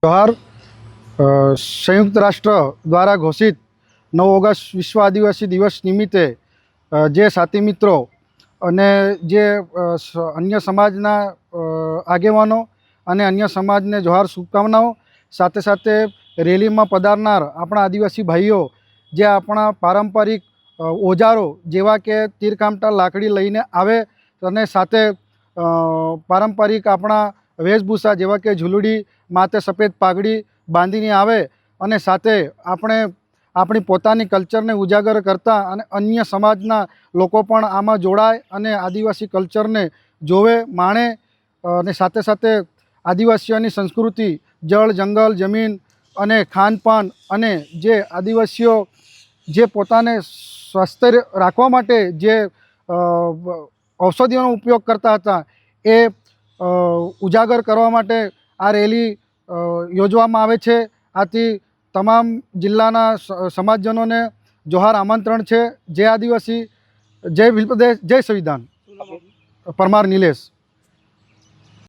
जोहार। संयुक्त राष्ट्र द्वारा घोषित 9 ऑगस्ट विश्व आदिवासी दिवस निमित्ते जे साथी मित्रों अने जे अन्य समाजना आगेवानो अने अन्य समाज ने जोहार शुभकामनाओं। साथे साथे रेली में पधारनार अपना आदिवासी भाईओ जे अपना पारंपरिक ओजारो जेवा के तीरकामटा लाकड़ी लईने आवे अने साथे पारंपरिक अपना वेशभूषा जेवा के झूलड़ी माथे सफेद पागड़ी बांधीने आवे अने साथे आपणे अपनी पोतानी कल्चर ने उजागर करता अने अन्य समाजना लोको पण आमां जोड़ाय अने आदिवासी कल्चर ने जोवे माणे अने साथे साथे आदिवासीओनी संस्कृति जल जंगल जमीन अने खानपान अने जे आदिवासीओ जे पोताने स्वस्थ राखवा माटे जे औषधिओनो उपयोग करता हता ए उजागर करवा माटे आ रेली योजवामां आवे छे। आथी तमाम जिल्लाना समाजजनोने जोहार आमंत्रण छे। जय आदिवासी, जय भील प्रदेश, जय संविधान। परमार नीलेश।